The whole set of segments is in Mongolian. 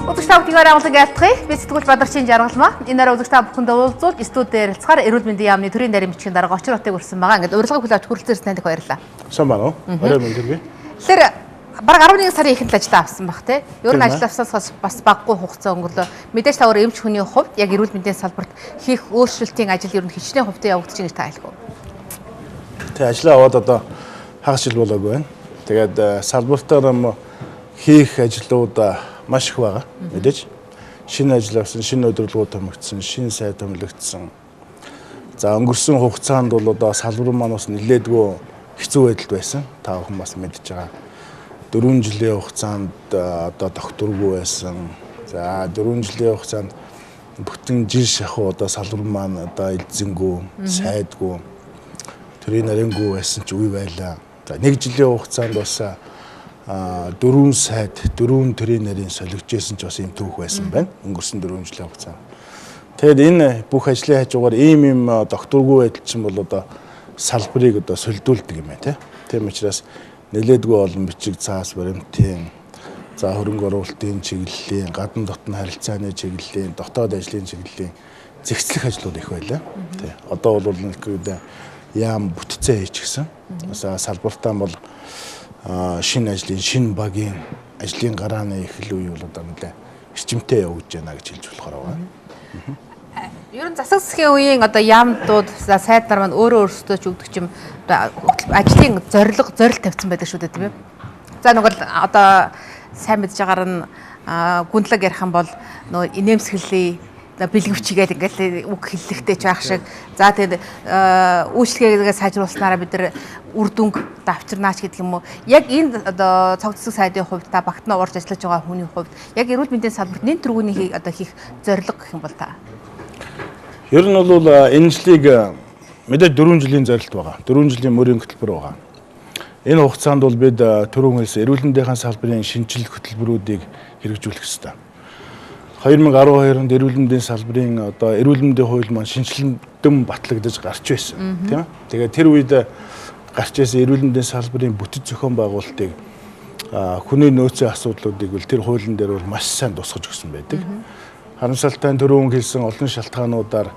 Үзэгчтэй бүгдийг агуулгыг айлтгая. Би сэтгүүлч Бадарчин жаргалмаа. Энэ дараа үзэгчтэй бүхэндээ уулзуулж студиуд ярилцахаар эрүүл мэндийн яамны төрийн нарийн бичгийн дарга очир хотыг хүрсэн байгаа. Ингээд урилгыг хүлээж хүрэлцээрсэн танд их баярлалаа. Сайн байна уу? Орой мэндэргүй. Тэгэхээр бараг 11 сарын ихэнх ажлаа авсан баг те. Ер нь ажил авсаас бас баггүй хугацаа өнгөрлөө. Мэдээж та өөр эмч хүний хувьд яг эрүүл мэндийн салбарт хийх өөрчлөлтийн ажил ер нь хичнээн хувьтай явагдаж байгаа гэж та айлгүй. Тэгээ ажлаа аваад одоо хагас жил болоогүй байна. Тэгээд салбартаар хийх ажлууд маш их байгаа. Мэдээж шинэ ажил авсан, шинэ өдөрлгүүд томогдсон, шинэ сайд томилогдсон. За өнгөрсөн хугацаанд бол одоо салбар маань бас нэлээдгүй хэцүү байдалд байсан. Та бүхэн бас мэдж байгаа. 4 жилийн хугацаанд одоо докторгүй байсан. За 4 жилийн хугацаанд бүтэн жил шахуу одоо салбар маань одоо эзэнгүй, сайдгүй, төрийн нарийнгүй байсан ч үе байлаа. За 1 жилийн хугацаанд бас 4 сайд, 4 төрийн нарийн солигдчихсэн ч бас юм түүх байсан байна. Өнгөрсөн 4 жилийн хугацаанд. Тэгэд энэ бүх ажлын хажуугаар ийм докторгүй байдал чинь бол одоо салбарыг одоо солидуулдаг юм байна тийм учраас нэлээдгүй олон бичиг цаас баримтын за хөрөнгө оруулалтын чиглэлийн, гадна дотны харилцааны чиглэлийн, дотоод ажлын чиглэлийн зэгцлэх ажлууд их байлаа. Тий. Одоо бол нэг яам бүтцээ хийчихсэн. Салбартаа бол шинэ ажлын, шинэ багийн ажлын гарааны эхлэл үе бол одоо нэлээ эрчимтэй явж байна гэж хэлж болохоор байна. Ер нь засаг засгийн үеийн одоо яамдууд сайд нар маань өөрөө өөрсдөө ч өгдөг юм ажлын зорилт тавьсан байдаг шүү дээ тийм ээ. За нэг л одоо сайн мэдж байгаагаар нь гүндлэг ярих юм бол нөө инээмсэглэлийн бэлгэвчгээд ингээл үг хэллэгтэй ч байх шиг за тэгээд үйлчлэгээ сайжруулснараа бид нар үр дүнг авчирнаач гэдэг юм уу. Яг энэ одоо цог засаг сайдын хувьд та багтнаа орж ажиллаж байгаа хүний хувьд яг эрүүл мэндийн салбарт нэн тэргүүний одоо хийх зорилго гэх юм бол та. Ер нь бол энэ жилийг мэдээ 4 жилийн зорилт байгаа. 4 жилийн мөрийн хөтөлбөр байгаа. Энэ хугацаанд бол бид түрүүн хэлсэн эрүүл мэндийн салбарын шинжилгээ хөтөлбөрүүдийг хэрэгжүүлэх ёстой. 2012 онд эрүүл мэндийн салбарын одоо эрүүл мэндийн хууль маань шинжилэн батлагдаж гарч байсан тийм ээ. Тэгээд тэр үед гарч ирсэн эрүүл мэндийн салбарын бүтэц зохион байгуулалтыг хүний нөөцийн асуудлуудыг бол тэр хуулийн дээр бол маш сайн тусгаж өгсөн байдаг. Харамсалтай нь түрүүн хэлсэн олон шалтгаануудаар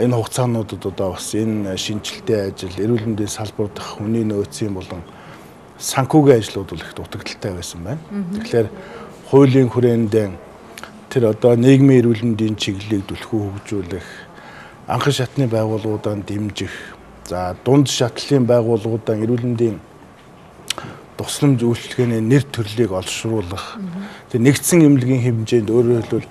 энэ хугацаануудад одоо бас энэ шинжилтийн ажил эрүүл мэндийн салбар дахь хүний нөөцийн болон санхүүгийн ажлууд бол их дутагдaltaй байсан байна. Тэгэхээр хуулийн хүрээндээ тэр одоо нийгмийн эрүүл мэндийн чиглэлийг түлхүү хөгжүүлэх, анхан шатны байгууллагуудаа дэмжих, за дунд шатлалын байгууллагуудаа эрүүл мэндийн тусламж үйлчилгээний нэр төрлийг олшруулах. Тэр нэгдсэн эмнэлгийн хэмжээнд өөрөөр хэлбэл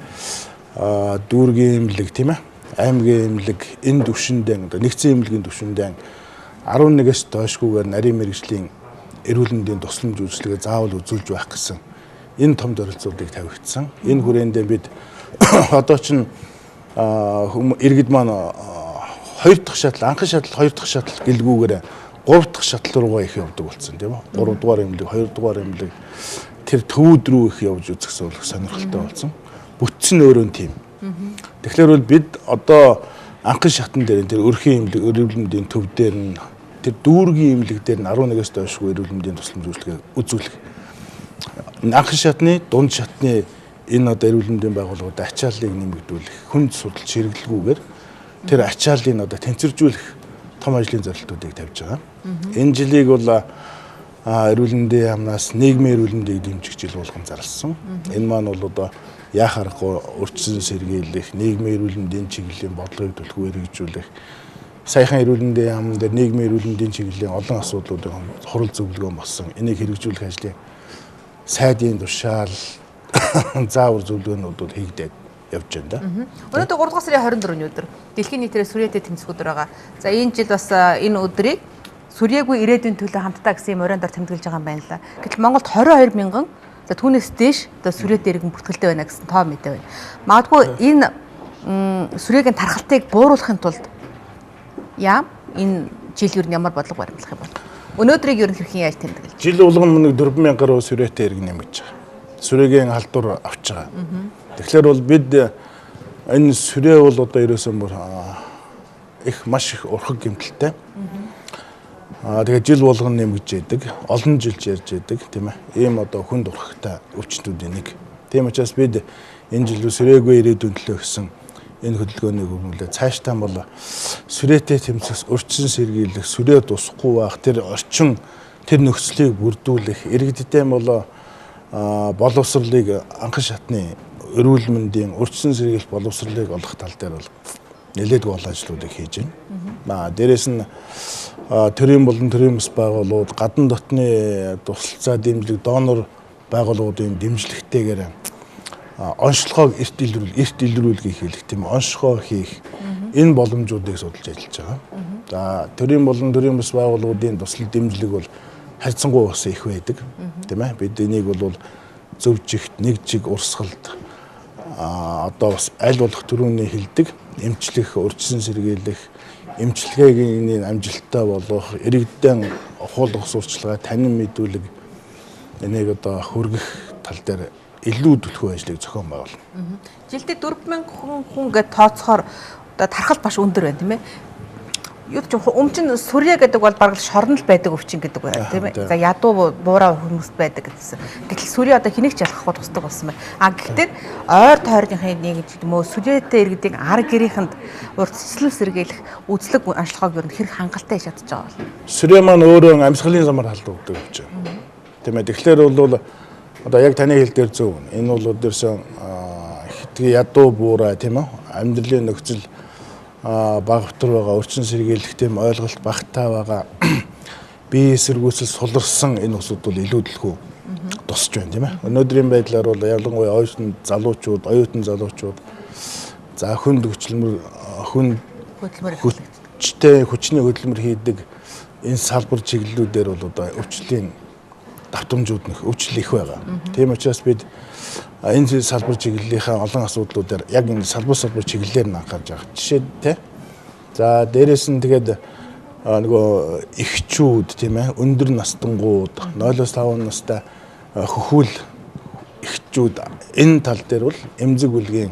дүүргийн эмнэлэг тийм ээ, аймгийн эмнэлэг энэ түвшиндээ одоо нэгдсэн эмнэлгийн түвшиндээ 11-ээс доошгүйгээр нарийн мэргэжлийн эрүүл мэндийн тусламж үйлчилгээ заавал үзүүлж байх гэсэн энэ том зорилтуудыг тавигдсан. Энэ хүрээндээ бид одоо чинь иргэд маань 2 дахь шатал, анхан шатал, 2 дахь шатал гэлгүүгээр 3 дахь шатал руугаа их явдаг болсон тийм үү? 3 дугаар эмнэлэг, 2 дугаар эмнэлэг тэр төвүүд рүү их явж үзэхсэн болох сонирхолтой болсон. Бүтцэн өөрөө тийм. Тэгэхээр бол бид одоо анхан шатан дээр тэр өрхийн эмнэлэг, эрүүл мэндийн төв дээр нь тэр дүүргийн эмнэлэг дээр нь 11-ээс доошгүй эрүүл мэндийн тусламж үйлчилгээ үзүүлэх. Анхан шатны, дунд шатны энэ одоо эрүүл мэндийн байгууллагууд ачааллыг нэмэгдүүлэх, хүнд судалж хэрэглэгүйгээр тэр ачааллыг одоо тэнцвэржүүлэх том ажлын зорилтуудыг тавьж байгаа. Энэ жилийг бол эрүүл мэндийн яамнаас нийгмийн эрүүл мэндийг дэмжих жил болгон зарласан. Энэ маань бол одоо яах аргагүй урьдчилан сэргийлэх, нийгмийн эрүүл мэндийн чиглэлийн бодлогыг түлхүү хэрэгжүүлэх, саяхан эрүүл мэндийн яамн дээр нийгмийн эрүүл мэндийн чиглэлийн олон асуудлуудыг хурал зөвлөгөө болсон. Энийг хэрэгжүүлэх ажлыг сайдын тушаал заавар зөвлөгөөнүүд бол хийгдээд явж байна да. Өнөөдөр 3 дугаар сарын 24-ний өдөр дэлхийн нийтээр сүрээтэй тэмцэх өдөр байгаа. За энэ жил бас энэ өдрийг сүрээгүй ирээдүйн төлөө хамтдаа гэсэн юм өрөөнд ор тэмдэглэж байгаа юм байна л да. Гэтэл Монголд 22 мянган за түүнээс дээш одоо сүрээтэй иргэн бүртгэлтэй байна гэсэн тоо мэдээ байна. Магадгүй энэ сүрээгийн тархалтыг бууруулахын тулд энэ жил юу ямар бодлого баримтлах юм бол өнөөдрийг ер нь хэрхэн яаж тэмдэглэж? Жил болгон нэг 4000 гаруй сүрээтэй иргэн нэмэгдэж байгаа. Сүрээгийн халдвар авч байгаа. Тэгэхээр бол бид энэ сүрээ бол одоо ерөөсөн бүр их маш их урхаг гэмтэлтэй. Тэгээд жил болгон нэмэгдэж байдаг. Олон жилж ярьж байдаг тийм ээ. Ийм одоо хүнд урхагтай өвчтүүдийн нэг. Тийм учраас бид энэ жил сүрээгүй ирээдүйн төлөө гэсэн энэ хөдөлгөөнийг өгүүлээ. Цаашдаа бол сүрээтэй тэмцэх, урьдчилан сэргийлэх, сүрээ тусахгүй байх, тэр орчин тэр нөхцөлийг бүрдүүлэх, иргэдтэй бол боловсролыг анхан шатны эрүүл мэндийн урьдчилан сэргийлэх боловсролыг олох тал дээр бол нэлээд гол ажлуудыг хийж байна. Дээрээс нь төрийн болон төрийн бас байгууллагууд гадна дотны тусалцаа дэмжлэг донор байгууллагуудын дэмжлэгтэйгээр онцлогоог эрт илрүүлгийг хийх тийм онцлогоо хийх энэ боломжуудыг судалж ажиллаж байгаа. За төрийн болон төрийн бас байгууллагуудын туслал дэмжлэг бол харьцангуй бас их байдаг тийм ээ. Бид энийг бол зөв жигт нэг жиг урсгалд одоо бас аль болох төрөний хилдэг эмчлэх, урьдчилан сэргийлэх, эмчилгээгийн амжилттай болгох, иргэдэн хуулах сурчлагаа танин мэдүүлэг энийг одоо хүргэх тал дээр илүү төлхөө ажлыг зохион байгуулна. Жилдээ 4000 хүн гээд тооцохоор одоо тархалт маш өндөр байна тийм ээ. Юу ч өмчин сүрье гэдэг бол бараг шорон л байдаг өвчин гэдэг байна тийм ээ. За ядуу буураа хүмүүс байдаг гэсэн. Гэтэл сүрье одоо хэнийг ч ялахгүй тусдаг болсон байна. Гэхдээ ойр тойрныхын нэг ч юм уу сүрьетэй иргэдийн ар гэрийнхэнд урьдчилан сэргийлэх үзлэг онцлогоог ер нь хэрэг хангалттай хийж чадчих байгаа бол. Сүрье маань өөрөө амьсгалын замаар халддаг өвчин. Тийм ээ. Тэгэхээр бол одоо яг таны хэл дээр зөв. Энэ бол өдөрсөн хитгэн ядуу буураа тийм ээ. Амьдралын нөхцөл багвтар байгаа, урьдчилан сэргийлэх тийм ойлголт багтаа байгаа. Бие эсэргүүцэл суларсан энэ усуд бол илүү төлхөө тусч байна тийм ээ. Өнөөдрийн байдлаар бол ялангуяа оюутан залуучууд за хүнд хүчний хөдөлмөр хийдэг энэ салбар чиглэлүүдээр бол одоо өвчлөлийн давтамжууд өвчлөл их байгаа. Тийм учраас бид энэ салбар чиглэлийнхаа олон асуудлуудаар яг энэ салбар чиглэлээр нь анхаарч байгаа. Жишээд те. За дээрээс нь тэгээд нөгөө эхчүүд тийм ээ өндөр настангууд 0-5 настай хөхүүл эхчүүд энэ тал дээр бол эмзэг үлгийн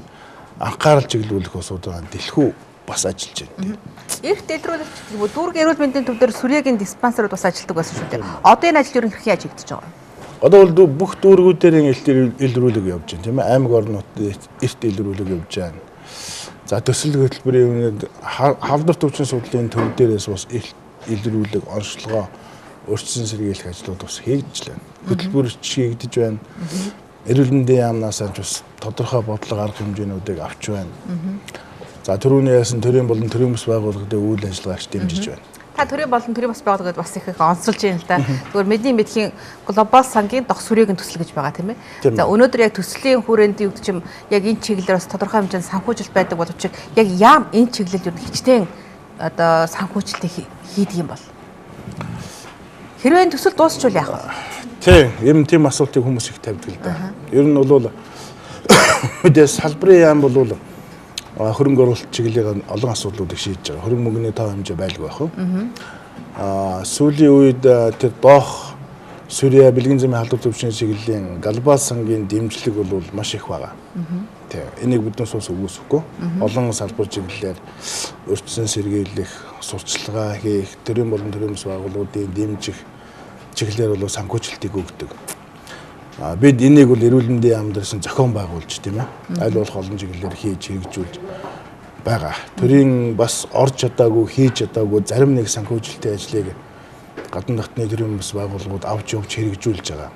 анхаарал чиглүүлэх асуудал дэлхүү бас ажиллаж байна. Эрт дэлгэрүүлэгч дүүрэг эрүүл мэндийн төв дээр сүрьегийн диспансерууд бас ажилладаг байсан шүү дээ. Одоо энэ ажил ер нь хэрхэн ажиглаж байгаа вэ? Одоо бол бүх дүүргүүдээр илрүүлэг явж байна тийм ээ. Аймаг орнуудад эрт илрүүлэг явж байна. За төсөл хөтөлбөрийн халдвар төвчин судлалын төв дээрээс бас илрүүлэг онцлогоо урьдчилан сэргийлэх ажлууд бас хийж байна. Хөтөлбөр хийгдэж байна. Эрүүл мэндийн яамнаас бас тодорхой бодлого арга хэмжээнүүдийг авч байна. За төрөний яасан төрийн болон төрийн бас байгууллагуудын үйл ажиллагаач дэмжиж байна. Та төрийн болон төрийн бас байгууллагууд бас их онцолж байна л да. Зүгээр медийн мэдхийн глобал сангийн дох сүрээгийн төсөл гэж байгаа тийм ээ. За өнөөдөр яг төслийн хүрээнд юу гэдэг чим яг энэ чиглэлээр бас тодорхой хэмжээнд санхүүжилт байдаг боловч яг яам энэ чиглэлд юу хичнээн одоо санхүүжилтийг хийдэг юм бол. Хэрвээ энэ төсөл дуусчвал яах вэ? Тийм асуултыг хүмүүс их тавьдаг л да. Ер нь бол мэдээс салбарын яам бол хөрөнгө оруулалт чиглэлийн олон асуудлуудыг шийдэж байгаа. Хөрөнгө мөнгөний тоо хэмжээ байлгүй байх. Сүүлийн үед тэр доох сүрье бэлгийн замын халдвар төвчний чиглэлийн глобал сангийн дэмжлэг бол маш их байгаа. Энийг биднээс ус үгүйсэхгүй. Олон салбар чиглэлээр урьдчилан сэргийлэх, сурчлагаа хийх, төрийн болон төрийн бас байгууллагуудын дэмжих чиглэлээр бол санхүүжилтийг өгдөг. Бид энийг бол эрүүл мэндийн яам дээрсэн зохион байгуулж тийм ээ. Аль болох олон чиглэлээр хийж хэрэгжүүлж байгаа. Төрийн бас орж чадаагүй, хийж чадаагүй зарим нэг санхүүжилтийн ажлыг гадна дотны төрийн бас байгууллагууд авч явж хэрэгжүүлж байгаа.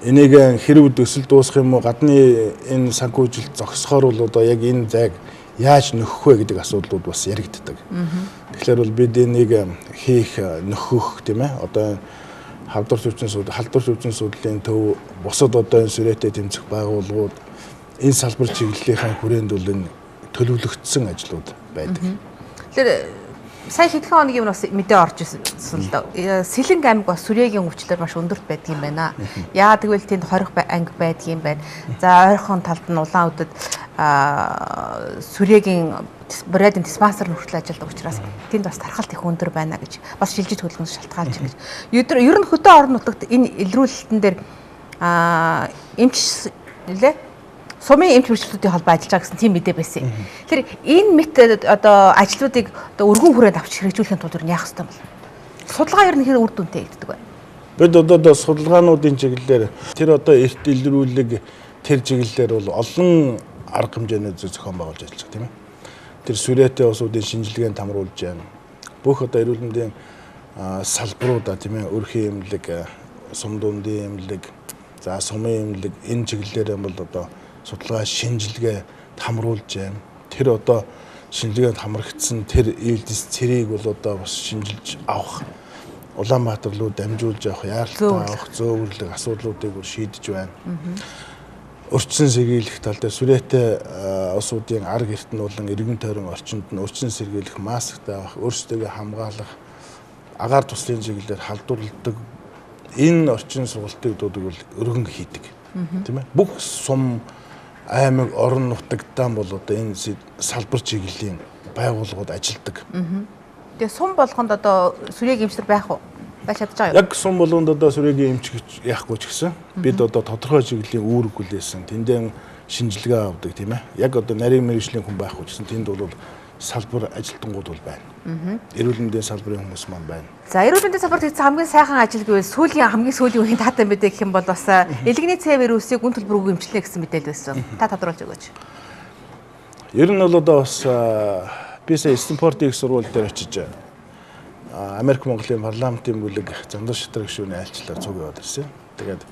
Энийг хэрэг төсөл дуусах юм уу, гадны энэ санхүүжилт зогсохоор бол одоо яг энэ зайг яаж нөхөх вэ гэдэг асуудлууд бас яригддаг. Тэгэхээр бол бид энийг хийх, нөхөх тийм ээ. Одоо халдвар төвчин судлалын төв бусад одоо энэ сүрээтэй тэмцэх байгууллагууд энэ салбар чиглэлийнхаа хүрээнд бол энэ төлөвлөгдсөн ажлууд байдаг. Тэгэхээр сая хэдхэн хоногийн өмнө бас мэдээ орж ирсэн л да. Сэлэнг аймаг бас сүрьегийн өвчлөл маш өндөрт байдаг юм байна. Яагаад гэвэл тэнд хорих анги байдаг юм байна. За ойрхон талд нь Улаанүдэд сүрьегийн Бородын диспансер хүртэл ажилладаг учраас тэнд бас тархалт их өндөр байна гэж бас шилжиж хөдөлгөөс шалтгаалж ингэж. Ер нь хөдөө орон нутагт энэ илрүүлэлтэн дээр эмч нэлээ сумын эмч бүрчлүүдийн холбоо ажиллаж байгаа гэсэн тийм мэдээ байсан. Тэгэхээр энэ мэт одоо ажлуудыг одоо өргөн хүрээнд авч хэрэгжүүлэхийн тулд яах ёстой юм бол? Судалгаа ер нь хэрэг үр дүнтэй хийгддэг бай. Бид одоо судалгаануудын чиглэлээр тэр одоо эрт илрүүлэг тэр чиглэлээр бол олон арга хэмжээний зохион байгуулж ажиллаж байгаа тийм ээ. Тэр сүрээтэй усуудын шинжилгээнд хамруулж байна. Бүх одоо эрүүл мэндийн салбаруудаа тийм ээ, өрхийн эмнэлэг, сум дундын эмнэлэг, за сумын эмнэлэг энэ чиглэлээр бол одоо судалгаа шинжилгээ хамруулж байна. Тэр одоо шинжилгээнд хамрагдсан тэр эвдис цэрийг бол одоо бас шинжилж авах, Улаанбаатар руу дамжуулж авах, яаралтай авах, зөөвөрлөг асуудлуудыг бүр шийдэж байна. Өрчин сэргийлэх тал дээр сүрээтэй усуудын арга эрт нь болон эргэн тойрон орчинд нь өрчин сэргийлэх, масктай авах, өөрсдөө хамгаалах, агаар туслын чиглэлээр халдварладаг энэ орчин сургалтыг дуудаг бол өргөн хийдэг. Тийм ээ. Бүх сум, аймаг, орон нутагтаа бол одоо энэ салбар чиглэлийн байгууллагууд ажилладаг. Тэгээ сум болгонд одоо сүрэг эмчлэг байх уу? Байж чадж байгаа юу? Яг сум болгонд одоо сүрэгийн эмч яахгүй ч гэсэн бид одоо тодорхой чиглэлийн үүрэг хүлээсэн тэндээ шинжилгээ авдаг тийм ээ. Яг одоо нарийн мэргэжлийн хүн байхгүй ч гэсэн тэнд бол салбар ажилтнууд бол байна. Эрүүл мэндийн салбарын хүмүүс маань байна. За эрүүл мэндийн салбарт хийсэн хамгийн сайхан ажил гэвэл хамгийн сүүлийн үеийн таатай мэдээ гэх юм бол бас элэгний цэ вирусыг гүн төлбөргүй эмчлэнэ гэсэн мэдээлэл байсан. Та тодруулж өгөөч. Ер нь бол одоо бас би сая Стэнфордын их сургууль дээр очиж Америк Монголын парламентын бүлэг Зандар Шатрын гишүүний айлчлалаар цуг яваад ирсэн. Тэгээд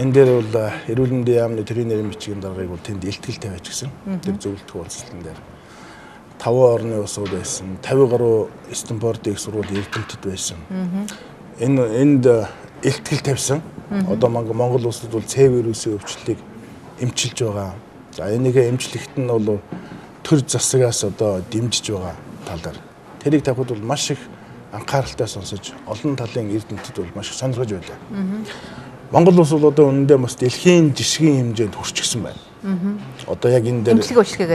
энэ дээр бол эрүүл мэндийн яамны тэрийн нэрийн бичгийн даргаыг бол тэнд илтгэл тавиач гэсэн. Тэр зөвлөлт уулзалтан дээр 5 орны усууд байсан, 50 гаруй Стэнфордын их сургууль эрдэмтэд байсан. Энд илтгэл тавьсан. Одоо Монгол улсад бол С вирусын өвчлөлийг эмчилж байгаа. За энийг эмчлэхт нь бол төр засагаас одоо дэмжиж байгаа талаар тэрийг тавихад бол маш их анхааралтай сонсож олон талын эрдэмтэд бол маш их сонирхож байлаа. Монгол улс бол одоо үнэндээ бас дэлхийн жишгийн хэмжээнд хүрчихсэн байна. Одоо яг энэ дээр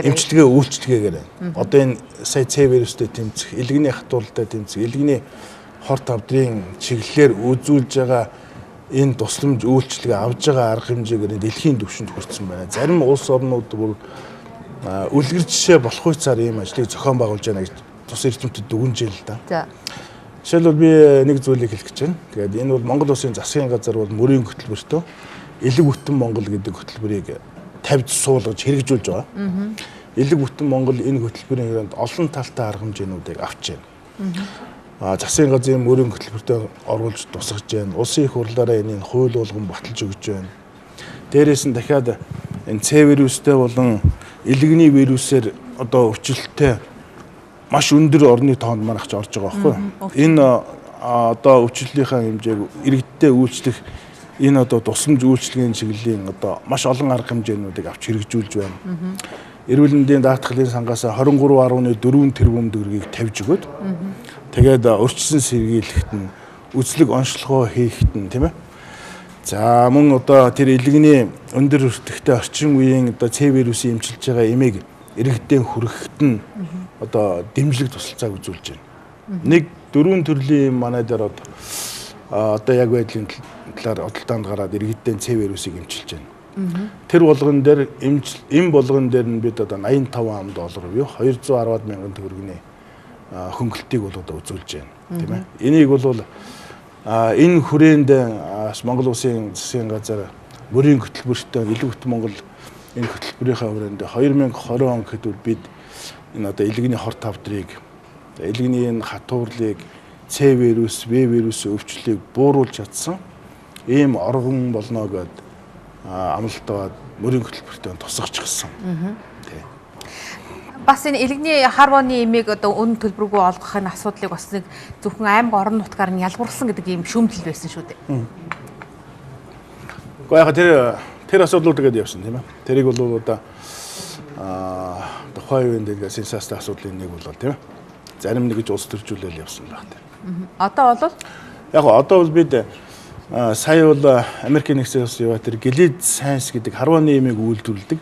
эмчилгээ үйлчлэгээр одоо энэ сая С вирустэй тэмцэх, элэгний хатуултай тэмцэх, элэгний хорт авдрын чиглэлээр үзүүлж байгаа энэ тусламж үйлчлэгээ авж байгаа арга хэмжээгээр дэлхийн түвшинд хүрсэн байна. Зарим улс орнууд бүр үлгэр жишээ болох хуйцаар ийм ажлыг зохион байгуулж байна гэж тус эрдэмтэд дүгнжээ л да. За. Жишээлбэл би нэг зүйлийг хэлэх гэж байна. Тэгээд энэ бол Монгол Улсын засгийн газар бол мөрийн хөтөлбөртөө элэг бүтэн Монгол гэдэг хөтөлбөрийг тавьж суулгаж хэрэгжүүлж байгаа. Элэг бүтэн Монгол энэ хөтөлбөрийн хүрээнд олон талтай арга хэмжээнүүдийг авч байна. Засгийн газрын мөрийн хөтөлбөртөө оруулж тусгаж байна. Улсын их хурлаараа энийг хууль болгон баталж өгч байна. Дээрээс нь дахиад энэ С вирустэй болон элэгний вирусээр одоо өвчлөлттэй маш өндөр орны тоонд манайх ч орж байгаа байхгүй. Энэ одоо өвчлөлийнхаа хэмжээг иргэддээ үйлчлэх энэ одоо тусламж үйлчлэгийн чиглэлийн одоо маш олон арга хэмжээнүүдийг авч хэрэгжүүлж байна. Эрүүл мэндийн даатгалын сангаас 23.4 тэрбум төгрөгийг тавьж өгөөд тэгээд өрчсөн сэргийлэхт нь үзлэг онцлогоо хийхэд нь тийм ээ. За мөн одоо тэр элэгний өндөр өртөгтэй орчин үеийн одоо С вирусын эмчилж байгаа эмээг иргэддээ хүргэхэд нь одоо дэмжлэг тусалцааг үзүүлж байна. Нэг 4 төрлийн манай дээр одоо яг байдлын талаар одолдоонд гараад иргэддээ С вирусыг эмчилж байна. Тэр болгон дээр эм болгон дээр нь бид одоо $85 буюу 210 мянган төгрөгийн хөнгөлтийг бол одоо үзүүлж байна. Тийм ээ. Энийг бол энэ хүрээнд Монгол Улсын засгийн газар мөрийн хөтөлбөртөө элэг бүтэн Монгол энэ хөтөлбөрийнхаа хүрээнд 2020 он гэхэд бид энэ одоо элэгний хорт авдрыг, элэгний энэ хатуурлыг, С вирус, В вирусын өвчлөлийг бууруулж чадсан ийм оргон болно гэд амлалтаад мөрийн хөтөлбөртөө тусгаж гисэн. Бас энэ элэгний хорвооны эмээг одоо өн төлбөргүй олгохын асуудлыг бас нэг зөвхөн аймаг орон нутгаар нь ялгуурсан гэдэг ийм шүүмжлэл байсан шүү дээ. Гэхдээ яг тэр асуудлууд гэдэг явсан тийм ээ. Тэрийг бол одоо тухайн үеийн дээр сенсацтай асуудлын нэг бол тийм ээ. Зарим нэг гэж улс төржүүлэл явсан байх тийм. Одоо бол яг одоо бол бид сая бол Америкийн нэгдсэн улсын яваа тэр Gilead Sciences гэдэг хорвооны эмээг үйлдвэрлэдэг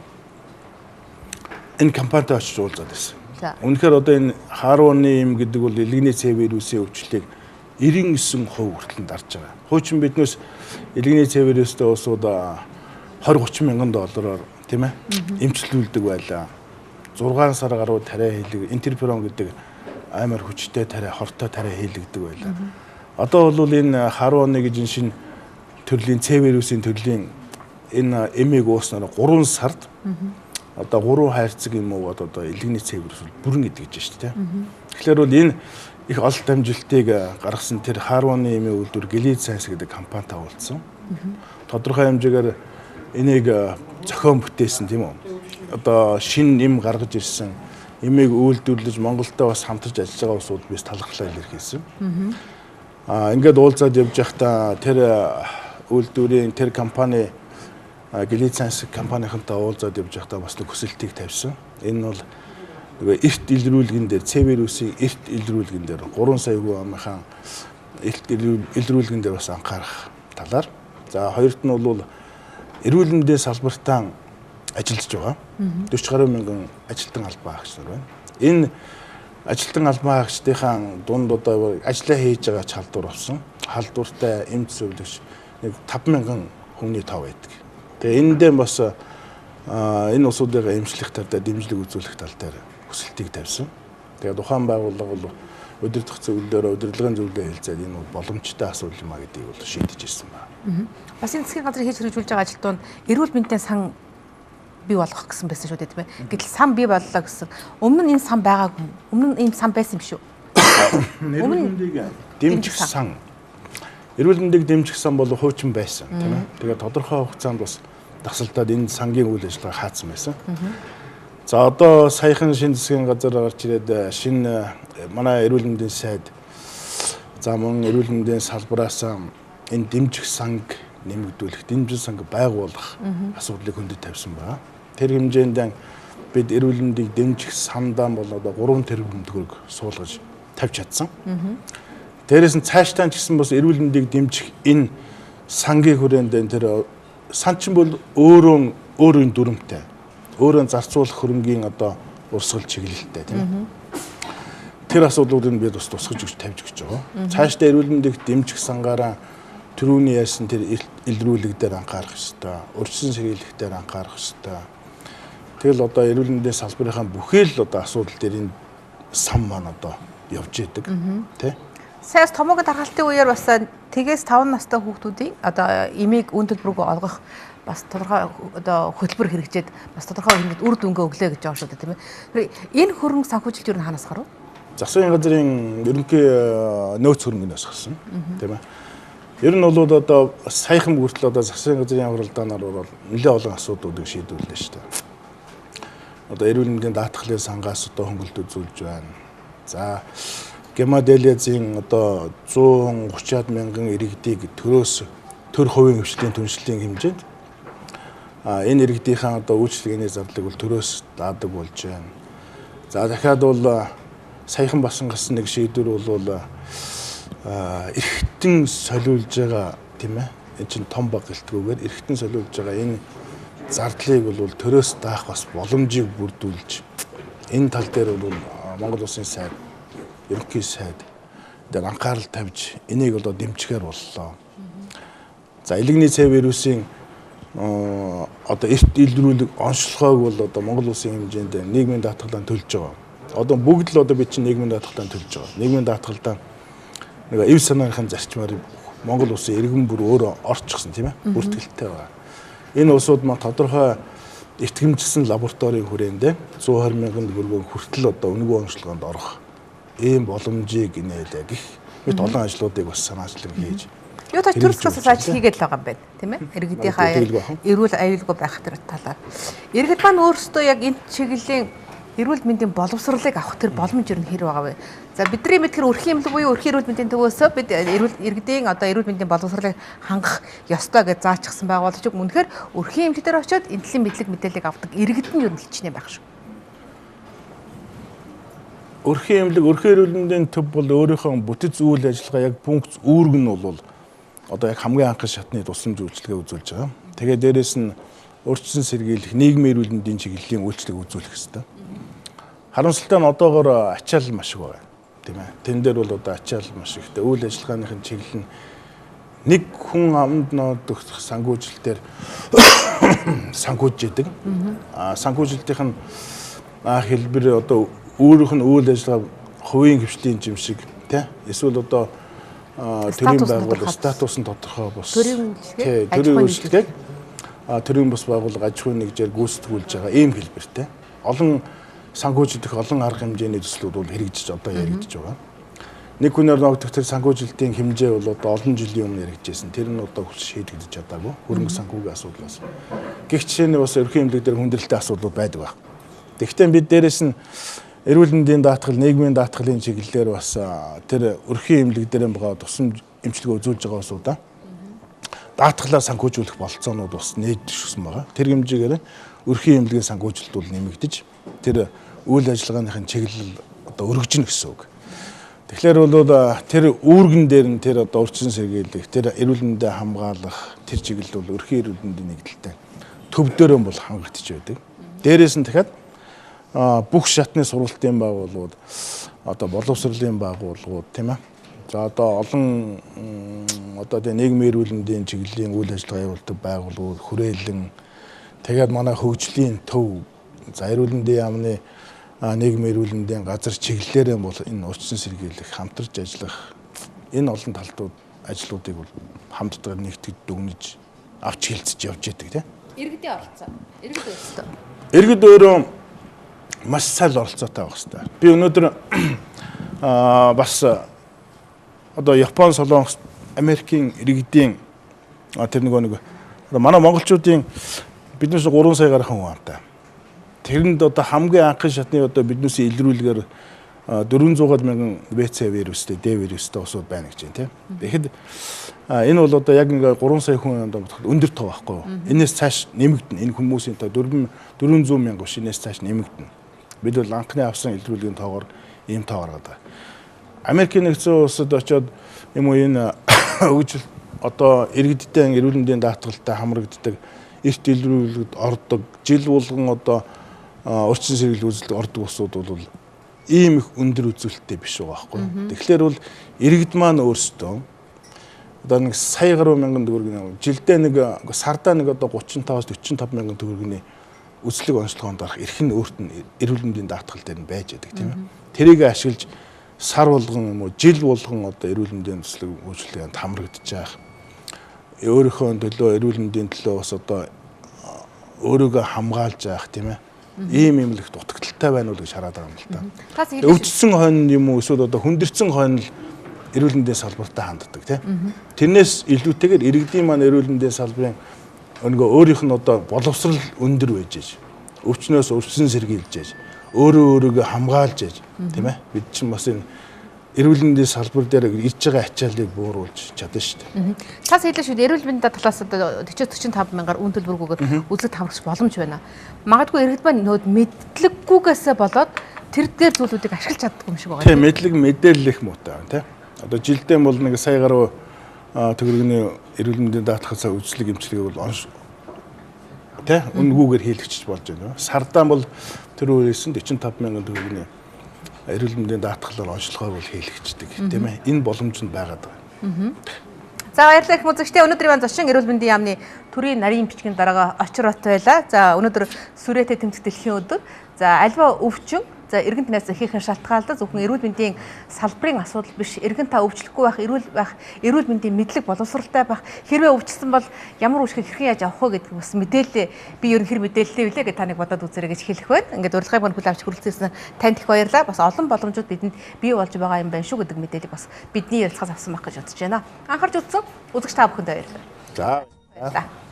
энэ компанитай очиж уулзаад байсан. Үнэхээр одоо энэ хорвооны эм гэдэг бол элэгний С вирусын өвчлөлийг 99% хүртэл дарж байгаа. Хуучин биднээс элэгний С вирустэй улсууд $20-30 мянган тийм ээ эмчилүүлдэг байлаа. 6 сар гаруй тариа хийлэг интерферон гэдэг амар хүчтэй тариа хортой тариа хийлэгдэг байлаа. Одоо бол энэ H1N гэж энэ шинэ төрлийн C вирусын төрлийн энэ эмийг ууснаар 3 сард одоо 3 хайрцаг юм уу одоо элэгний C вирус бүрэн идэгж шүү дээ. Тэгэхээр бол энэ их ололт амжилтыг гаргасан тэр H1N эмийн үйлдвэр Gilead Sciences гэдэг компанитай уулзсан. Тодорхой хэмжээгээр энийг зохион бүтээсэн тийм үү. Одоо шинэ эм гаргаж ирсэн эмийг үйлдвэрлэж Монголтой бас хамтарч ажиллаж байгаа усуд бис талархлаа илэрхийлсэн. Ингээд уулзаад явж байхдаа тэр үйлдвэрийн тэр компани Gilead Sciences компанийнхантай уулзаад явж байхдаа бас нэг хүсэлтийг тавьсан. Энэ бол нөгөө эрт илрүүлгэн дээр C вирусын эрт илрүүлгэн дээр 3 сая хүн амынхан эрт илрүүлгэн дээр бас анхаарах талаар. За хоёрт нь бол эрүүл мэндийн салбартаа ажиллаж байгаа 40 гаруй мянган ажилтан албан хаагч нар байна. Энэ ажилтан албан хаагчдынхаа дунд одоо ажиллаа хийж байгаа халдвар болсон. Халдвартай эмч зөвлөгч нэг 5,000 хүний тав байдаг. Тэгээ энэндээ бас энэ усуудын эмчлэх талдаа дэмжлэг үзүүлэх тал дээр хүсэлтийг тавьсан. Тэгээд ухаан байгууллага бол удирдах зөвлөлөөр удирдлагын зөвлөлөө хэлцээд энэ бол боломжтой асуудал юм а гэдгийг бол шийдэж ирсэн байна. Бас энэ засгийн газрын хийж хэрэгжүүлж байгаа ажилтнууд эрүүл мэндийн сан бий болгох гэсэн байсан шүү дээ тийм ээ. Гэтэл сан бий боллоо гэсэн. Өмнө нь энэ сан байгаагүй. Өмнө нь ийм сан байсан юм шүү. Эрүүл мэндийг дэмжих сан. Эрүүл мэндийг дэмжих сан бол хуучин байсан тийм ээ. Тэгээд тодорхой хугацаанд бас дасалтаад энэ сангийн үйл ажиллагаа хаацсан байсан. За одоо саяхан шинэ засгийн газар гарч ирээд шинэ манай эрүүл мэндийн сайд за мөн эрүүл мэндийн салбараас энэ дэмжих санг нэмэгдүүлэх, дэмжих санг байгуулах асуудлыг хөндөд тавьсан байна. Тэр хэмжээнд бид эрүүл мэндийг дэмжих сандаа бол одоо 3 тэрбум төгрөг суулгаж тавьж чадсан. Дээрээс нь цаашдаа ч гэсэн бас эрүүл мэндийг дэмжих энэ сангийн хүрээнд тэр сан чинь бол өөрийн дүрмтэй. Өөрөө зарцуулах хөрөнгийн одоо урсгал чиглэлтэй тийм. Тэр асуудлуудыг бид бас тусгаж өгч тавьж өгч байгаа. Цаашдаа эрүүл мэндийг дэмжих сангаараа түрүүний яасан тэр илрүүлэг дээр анхаарах ёстой. Урьдчилан сэргийлэх дээр анхаарах ёстой. Тэгэл одоо эрүүл мэндийн салбарынхаа бүхэл одоо асуудал дээр энэ сан маань одоо явж идэг тий. Сайс томоогийн даргаалтын үеэр бас тэгээс 5 настай хүүхдүүдийн одоо эмийг үн төлбөрөөр олгох бас тодорхой одоо хөтөлбөр хэрэгжээд бас тодорхой хэмжээнд үр дүнгээ өглөө гэж байгаа шүү дээ тийм ээ. Энэ хөрөнгө санхүүжилт юу н ханаас гарав? Засгийн газрын ерөнхий нөөц хөрөнгөнөөс гарсан тийм ээ. Ер нь бол одоо саяхан хүртэл одоо засгийн газрын хуралдаанаар бол нэлээд олон асуудлуудыг шийдвэрлэв шүү дээ. Одоо эрүүл мэндийн даатгалын сангаас одоо хөнгөлөлт үзүүлж байна. За гемоделизийн одоо 130-аад мянган иргэдийг төр хувийн хвшлийн түншлэлийн хэмжээнд энэ иргэдийнхээ одоо үйлчлэгээний зарлыг бол төрөөс даадаг болж байна. За дахиад бол саяхан басан гасан нэг шийдвэр бол эрхтэн солиулж байгаа тийм ээ. Энэ чинь том баг гэлтгүүгээр эрхтэн солиулж байгаа энэ зардлыг бол төрөөс даах бас боломжийг бүрдүүлж энэ тал дээр бол Монгол Улсын сайд ерөнхий сайд дээр анхаарал тавьж энийг одоо дэмжихээр боллоо. За элэгний C вирусын одоо эрт илрүүлэг онцлогоог бол одоо Монгол Улсын хэмжээнд нийгмийн даатгалаа төлж байгаа. Одоо бүгд л одоо бид чинь нийгмийн даатгалаа төлж байгаа. Нийгмийн даатгалаа нэг эв санааныхын зарчмаар Монгол Улсын иргэн бүр өөрөө орчихсон тийм ээ. Бүртгэлтэй байна. Энэ улсууд маань тодорхой итгэмжсэн лабораторийн хүрээнд 120 мянган төгрөгөөр хүртэл одоо үнэгүй онцлогоонд орох ийм боломжийг нээлээ гэх мэт олон ажлуудыг бас санаачлан хийж. Юу та төрөлхөөс ажил хийгээд л байгаа юм байна, тийм ээ? Иргэдийнхаа эрүүл аюулгүй байх тэр талаар. Иргэд маань өөрсдөө яг энэ чиглэлийн эрүүл мэндийн боловсролыг авах тэр боломж юу нэр байгаа вэ? За бидний мэдхээр өрхийн эмнэлэг буюу өрхийн эрүүл мэндийн төвөөсөө бид иргэдийн одоо эрүүл мэндийн боловсролыг хангах ёстой гэж заачсан байгууллагч үнэхээр өрхийн эмнэлэг дээр очиод энэлийн мэдлэг мэдээллийг авдаг иргэд нь юу хэлчихнэ байх шүү. Өрхийн эмнэлэг өрхийн эрүүл мэндийн төв бол өөрийнхөө бүтэц үйл ажиллагаа яг пункт үүрэг нь бол одоо яг хамгийн анхны шатны тусламж үйлчилгээ үзүүлж байгаа. Тэгээд дээрэс нь урьдчилан сэргийлэх нийгмийн эрүүл мэндийн чиглэлийн үйлчлэг үзүүлэх хэрэгтэй. Харамсалтай нь одоогоор ачаал маш их байна. Тийм ээ. Тэн дээр бол одоо ачаал маш ихтэй үйл ажиллагааныхын чиглэл нь нэг хүн амд нодох санхүүжилтээр санхүүж идэг. Санхүүжилтийн хэлбэр одоо өөрийнх нь үйл ажиллагаа хувийн хвшлийн жимшиг тий эсвэл одоо төрийн байгууллага статус нь тодорхой бус төрийн үйлчлэгийг төрийн бус байгууллага аж ахуйн нэгжээр гүйцэтгүүлж байгаа ийм хэлбэртэй. Олон санхүүжилтэх олон арга хэмжээний төслүүд бол хэрэгжиж одоо яригдж байгаа. Нэг хүнээр ногдох тэр санхүүжилтийн хэмжээ бол одоо олон жилийн өмнө яригдчихсэн. Тэр нь одоо шийдэгдэж чадаагүй. Хөрөнгө санхүүгийн асуудлаас. Гэх жишээний бас ерөнхий эмнэлэг дээр хүндрэлтэй асуудлууд байдаг байна. Тэгэхдээ бид дээрэс нь эрүүл мэндийн даатгал, нийгмийн даатгалын чиглэлээр бас тэр ерөнхий эмнэлэг дээр байгаа тусам эмчилгээ үзүүлж байгаа усудаа даатгалаа санхүүжүүлэх бололцоонууд бас нээжсэн байгаа. Тэр хэмжээгээр ерөнхий эмнэлгийн санхүүжилт бол нэмэгдэж тэр үйл ажиллагааныхын чиглэл одоо өргөжнө гэсэн үг. Тэгэхээр бол тэр үүргэн дээр нь тэр одоо урьдчилан сэргийлэх, тэр эрүүл мэндэд хамгаалах тэр чиглэл бол ерөнхий эрүүл мэндийн нэгдэлтэй төв дээрэн бол хангагдчих байдаг. Дээрээс нь дахиад бүх шатны сургалтын байгууллагууд одоо боловсролын байгууллагууд тийм ээ. За одоо олон одоо тэ нийгмийн эрүүл мэндийн чиглэлийн үйл ажиллагаа явуулдаг байгууллагууд хүрээлэн тэгээд манай хөгжлийн төв за эрүүл мэндийн яамны нийгмийн эрүүл мэндийн газар чиглэлээрээ бол энэ урьдчилан сэргийлэх, хамтарч ажиллах энэ олон талдууд ажлуудыг бол хамтдаа нэгтгэж дүгнэж авч хэлцэж явж байдаг тийм. Иргэдийн оролцоо. Иргэд өөрөө маш сайн оролцоотой байх хэрэгтэй. Би өнөөдөр бас одоо Япон, Солонгос, Америкийн иргэдийн тэр нэг манай монголчуудын биднээс 3 сая гаруй хүн амтай. Тэрэнд одоо хамгийн анхны шатны одоо биднээс илрүүлгээр 400 мянган ВЦ вирустэй, Д вирустэй усуд байна гэж байна тийм. Тэгэхэд энэ бол одоо яг ингээ 3 сая хүн өндөр тоо байхгүй юу? Энээс цааш нэмэгдэнэ. Энэ хүмүүсийн тоо 400 мянга биш, энээс цааш нэмэгдэнэ. Бид бол анхны авсан илрүүлгийн тоогоор ийм тоо гаргаад байгаа. Америкийн нэгдсэн улсад очиод юм уу энэ хөгжил одоо иргэдтэй эрүүл мэндийн даатгалтай хамрагддаг эрт илрүүлэгт ордог жил болгон одоо урьдчилан сэргийлэх үзэлд ордог усуд бол ийм их өндөр үзүүлэлттэй биш байгаа байхгүй. Тэгэхээр бол иргэд маань өөрсдөө одоо нэг сая гаруй мянган төгрөгийн жилдээ нэг сардаа нэг одоо 35-аас 45 мянган төгрөгийн үзлэг онцлогоонд дарах эрх нь өөрт нь эрүүл мэндийн даатгал дээр нь байж байдаг тийм ээ. Тэрийг ашиглаж сар болгон юм уу жил болгон одоо эрүүл мэндийн төслөг үйлчлэгэнд хамрагдаж байгаа. Өөрийнхөө төлөө эрүүл мэндийн төлөө бас одоо өөрийгөө хамгаалж явах тийм ээ. Ийм юм л их дутагдaltaй байна уу гэж хараад байгаа юм л та. Өвдсөн хойно юм уу эсвэл одоо хүндэрсэн хойно л эрүүл мэндийн салбартаа ханддаг тийм. Тэрнээс илүүтэйгээр иргэдийн маань эрүүл мэндийн салбарын өнгө өөрийнх нь одоо боловсрал өндөр байж ээж. Өвчнөөс урьдчилан сэргийлж ээж. Өөрийгөө хамгаалж ээж тийм ээ. Бид чинь бас энэ эрүүл мэндийн салбар дээр ирж байгаа ачааллыг бууруулж чадна шүү дээ. Цаас хэлээ шүү дээ. Эрүүл мэндийн талаас одоо 40-45 мянгаар үн төлбөргүйгээр үзлэг хамрагч боломж байна. Магадгүй иргэд маань нөөд мэдлэггүйгээсээ болоод тэр дээр зүйлүүдийг ашиглаж чаддаг юм шиг байгаа. Тийм мэдлэг мэдээлэл их муутай байна тийм. Одоо жилдээ бол нэг сая гаруй төгрөгийн эрүүл мэндийн даатгалаа үзлэг эмчилгээг бол тийм үнгүүгээр хийлгэж болж байна. Сардаа бол тэр үеэс 45 мянган төгрөгийн эрүүл мэндийн даатгалаар онцлогоо бол хийлгэждэг тийм ээ. Энэ боломж нь байгаад байгаа. За баярлалаа их үзэгчдээ. Өнөөдөр Иван Зочин эрүүл мэндийн яамны төрийн нарийн бичгийн дарга очир бат байла. За өнөөдөр сүрээтэй тэмцэх дэлхийн өдөр. За альва өвчин за эргэн тэнээс хийхин шалтгаалдаг зөвхөн эрүүл мэндийн салбарын асуудал биш. Эргэн та өвчлөхгүй байх, эрүүл мэндийн мэдлэг боловсралтай байх. Хэрвээ өвчсөн бол ямар өвчгийг хэрхэн яаж авах вэ гэдэг бас мэдээлэл би ер нь хэр мэдээлэлтэй вүлээ гэж таныг бодоод үзээрэй гэж хэлэх байна. Ингээд урилгын бүл авч хүрэлцсэн танд их баярлалаа. Бас олон боломжууд бидэнд бий болж байгаа юм байна шүү гэдэг мэдээллийг бас бидний ярилцлагаас авсан байх гэж бодож байна. Анхаарч үзсэн үзэгч та бүхэнд баярлалаа. За.